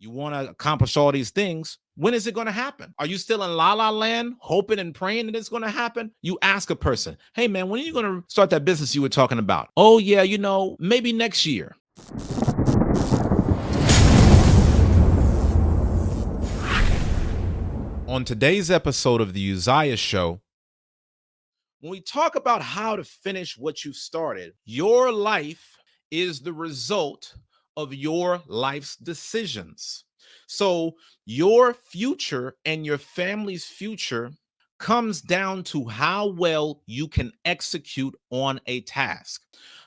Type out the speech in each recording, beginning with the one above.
You want to accomplish all these things. When is it going to happen? Are you still in la la land, hoping and praying that it's going to happen? You ask a person, hey man, when are you going to start that business you were talking about? Oh yeah, maybe next year. On today's episode of the Uzziah Show, when we talk about how to finish what you started, your life is the result of your life's decisions. So your future and your family's future comes down to how well you can execute on a task.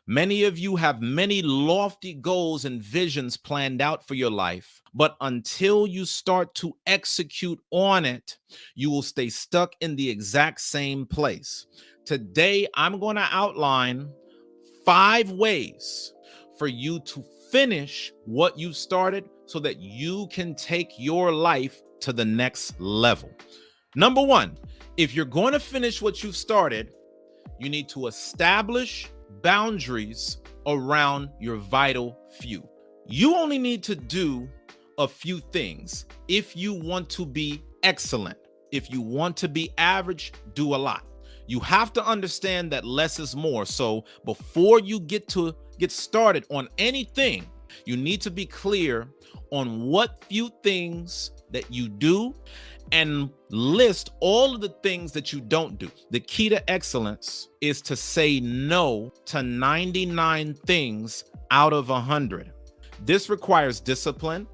Many of you have many lofty goals and visions planned out for your life, but until you start to execute on it, you will stay stuck in the exact same place. Today, I'm going to outline 5 ways for you to finish what you started so that you can take your life to the next level. Number 1, if you're going to finish what you've started, you need to establish boundaries around your vital few. You only need to do a few things if you want to be excellent. If you want to be average, do a lot. You have to understand that less is more. So before you get started on anything, you need to be clear on what few things that you do and list all of the things that you don't do. The key to excellence is to say no to 99 things out of 100. This requires discipline.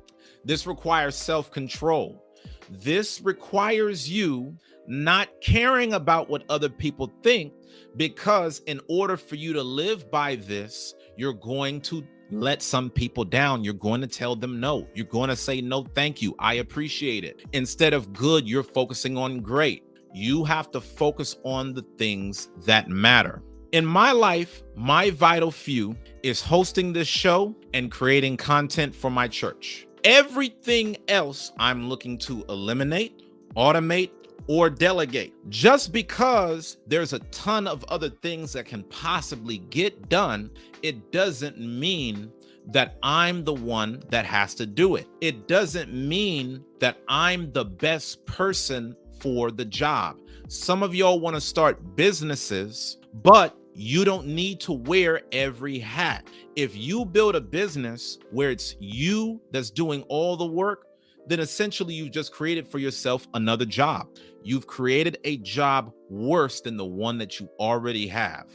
This requires self-control. This requires you not caring about what other people think, because in order for you to live by this, you're going to let some people down. You're going to tell them no. You're going to say no, thank you, I appreciate it. Instead of good, you're focusing on great. You have to focus on the things that matter. In my life, my vital few is hosting this show and creating content for my church. Everything else I'm looking to eliminate, automate, or delegate. Just because there's a ton of other things that can possibly get done, it doesn't mean that I'm the one that has to do it. It doesn't mean that I'm the best person for the job. Some of y'all want to start businesses, but you don't need to wear every hat. If you build a business where it's you that's doing all the work, then essentially you've just created for yourself another job. You've created a job worse than the one that you already have.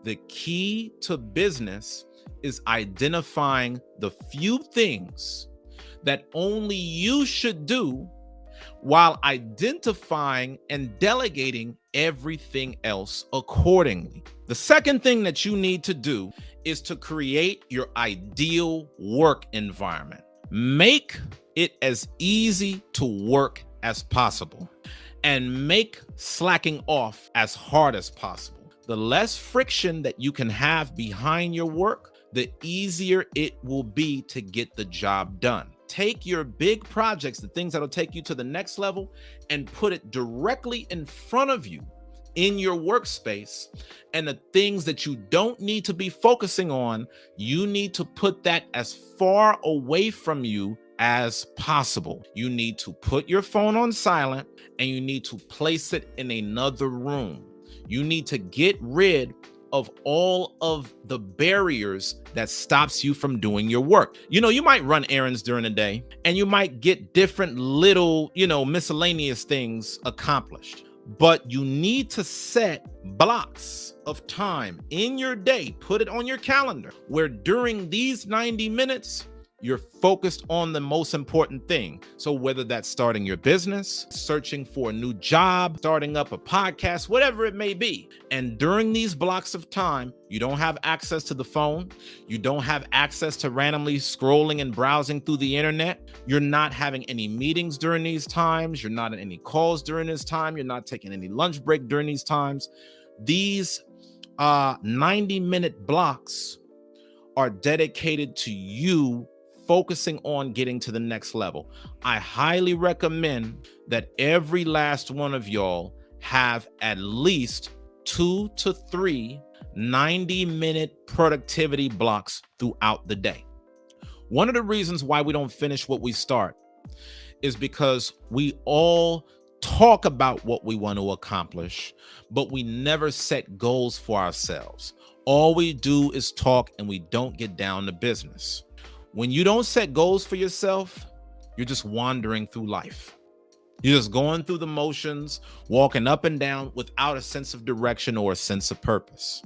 The key to business is identifying the few things that only you should do while identifying and delegating everything else accordingly. The second thing that you need to do is to create your ideal work environment. Make it as easy to work as possible and make slacking off as hard as possible. The less friction that you can have behind your work, the easier it will be to get the job done. Take your big projects, the things that'll take you to the next level, and put it directly in front of you in your workspace. And the things that you don't need to be focusing on, you need to put that as far away from you as possible. You need to put your phone on silent and you need to place it in another room. You need to get rid of all of the barriers that stops you from doing your work. You might run errands during the day and you might get different little, miscellaneous things accomplished. But you need to set blocks of time in your day, put it on your calendar, where during these 90 minutes, you're focused on the most important thing. So whether that's starting your business, searching for a new job, starting up a podcast, whatever it may be. And during these blocks of time, you don't have access to the phone. You don't have access to randomly scrolling and browsing through the internet. You're not having any meetings during these times. You're not in any calls during this time. You're not taking any lunch break during these times. These 90-minute blocks are dedicated to you focusing on getting to the next level. I highly recommend that every last one of y'all have at least 2 to 3 90-minute productivity blocks throughout the day. One of the reasons why we don't finish what we start is because we all talk about what we want to accomplish, but we never set goals for ourselves. All we do is talk and we don't get down to business. When you don't set goals for yourself, you're just wandering through life. You're just going through the motions, walking up and down without a sense of direction or a sense of purpose.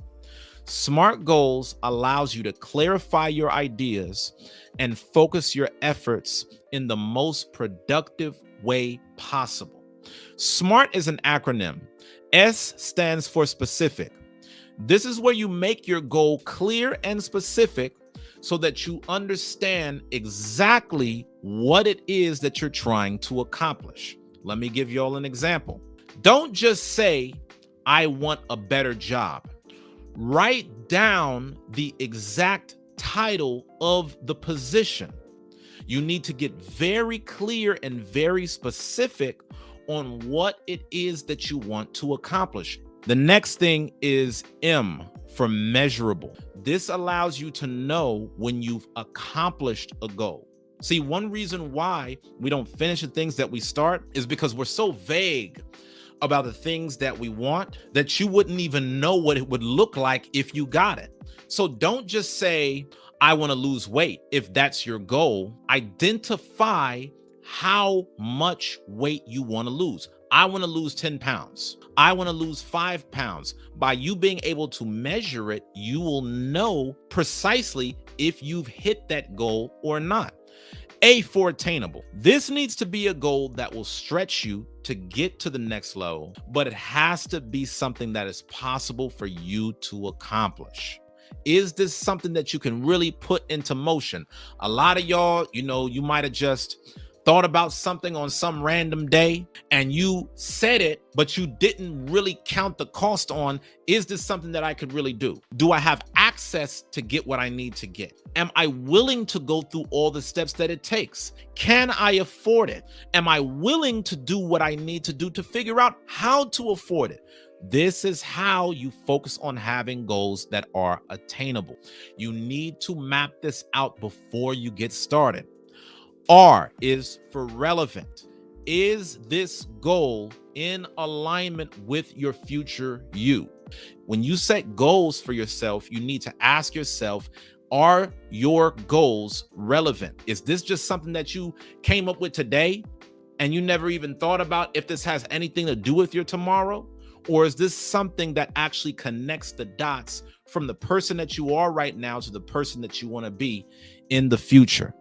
SMART goals allows you to clarify your ideas and focus your efforts in the most productive way possible. SMART is an acronym. S stands for specific. This is where you make your goal clear and specific so that you understand exactly what it is that you're trying to accomplish. Let me give you all an example. Don't just say, I want a better job. Write down the exact title of the position. You need to get very clear and very specific on what it is that you want to accomplish. The next thing is M for measurable. This allows you to know when you've accomplished a goal. See, one reason why we don't finish the things that we start is because we're so vague about the things that we want that you wouldn't even know what it would look like if you got it. So don't just say, I want to lose weight. If that's your goal, identify how much weight you want to lose. I want to lose 10 pounds. I want to lose 5 pounds. By you being able to measure it, you will know precisely if you've hit that goal or not. A for attainable. This needs to be a goal that will stretch you to get to the next level, but it has to be something that is possible for you to accomplish. Is this something that you can really put into motion? A lot of y'all, you might have just thought about something on some random day and you said it, but you didn't really count the cost on, is this something that I could really do? Do I have access to get what I need to get? Am I willing to go through all the steps that it takes? Can I afford it? Am I willing to do what I need to do to figure out how to afford it? This is how you focus on having goals that are attainable. You need to map this out before you get started. R is for relevant. Is this goal in alignment with your future you? When you set goals for yourself, you need to ask yourself, are your goals relevant? Is this just something that you came up with today and you never even thought about if this has anything to do with your tomorrow? Or is this something that actually connects the dots from the person that you are right now to the person that you want to be in the future?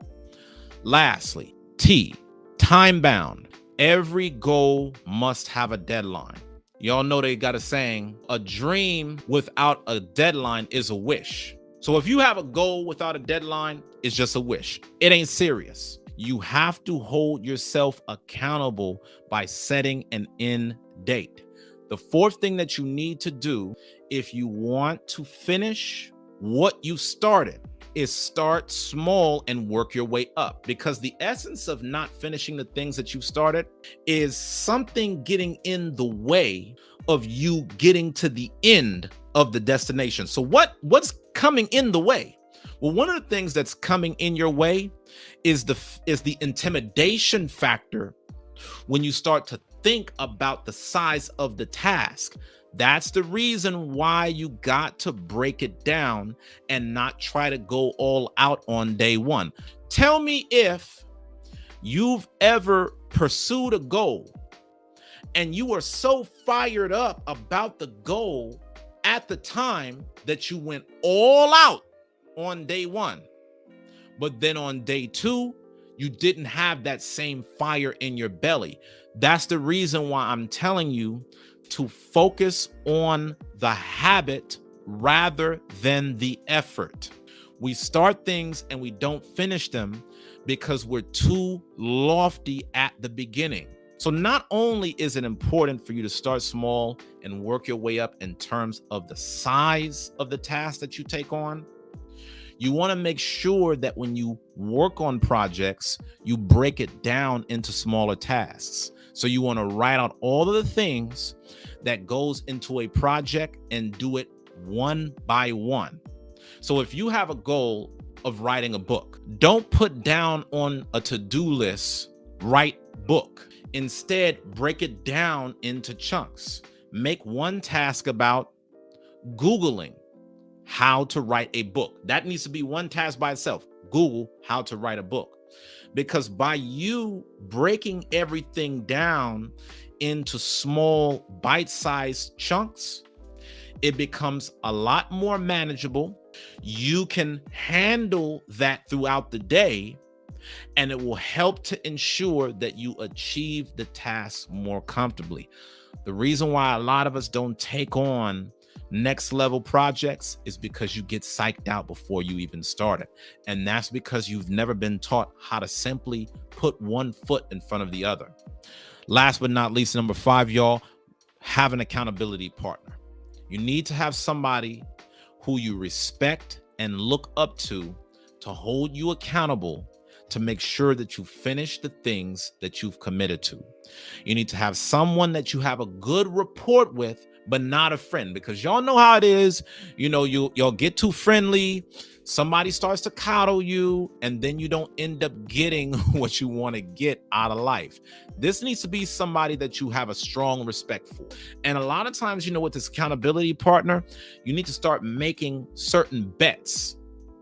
Lastly, T, time bound. Every goal must have a deadline. Y'all know they got a saying, a dream without a deadline is a wish. So if you have a goal without a deadline, it's just a wish. It ain't serious. You have to hold yourself accountable by setting an end date. The fourth thing that you need to do if you want to finish what you started is start small and work your way up, because the essence of not finishing the things that you've started is something getting in the way of you getting to the end of the destination. So what's coming in the way? Well, one of the things that's coming in your way is the intimidation factor when you start to think about the size of the task. That's the reason why you got to break it down and not try to go all out on day one. Tell me if you've ever pursued a goal and you were so fired up about the goal at the time that you went all out on day one, but then on day two, you didn't have that same fire in your belly. That's the reason why I'm telling you to focus on the habit rather than the effort. We start things and we don't finish them because we're too lofty at the beginning. So not only is it important for you to start small and work your way up in terms of the size of the task that you take on, you want to make sure that when you work on projects, you break it down into smaller tasks. So you want to write out all of the things that goes into a project and do it one by one. So if you have a goal of writing a book. Don't put down on a to-do list, write book. Instead, break it down into chunks. Make one task about Googling how to write a book. That needs to be one task by itself. Google how to write a book. Because by you breaking everything down into small bite-sized chunks, it becomes a lot more manageable. You can handle that throughout the day, and it will help to ensure that you achieve the task more comfortably. The reason why a lot of us don't take on next level projects is because you get psyched out before you even start it. And that's because you've never been taught how to simply put one foot in front of the other. Last but not least, number 5, y'all, have an accountability partner. You need to have somebody who you respect and look up to hold you accountable, to make sure that you finish the things that you've committed to. You need to have someone that you have a good rapport with, but not a friend, because y'all know how it is. You know, you'll get too friendly. Somebody starts to coddle you, and then you don't end up getting what you want to get out of life. This needs to be somebody that you have a strong respect for. And a lot of times, you know, with this accountability partner, you need to start making certain bets.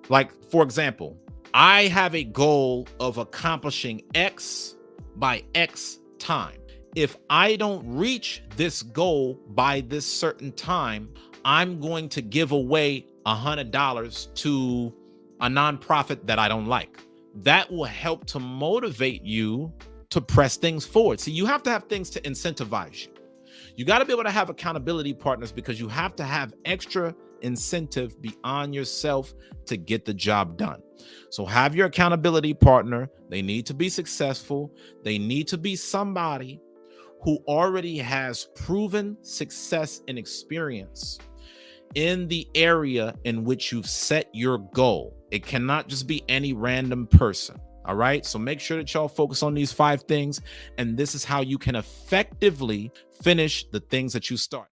Like, for example, I have a goal of accomplishing X by X time. If I don't reach this goal by this certain time, I'm going to give away $100 to a nonprofit that I don't like. That will help to motivate you to press things forward. See, you have to have things to incentivize you. You got to be able to have accountability partners, because you have to have extra incentive beyond yourself to get the job done. So have your accountability partner. They need to be successful. They need to be somebody who already has proven success and experience in the area in which you've set your goal. It cannot just be any random person. All right. So make sure that y'all focus on these 5 things. And this is how you can effectively finish the things that you start.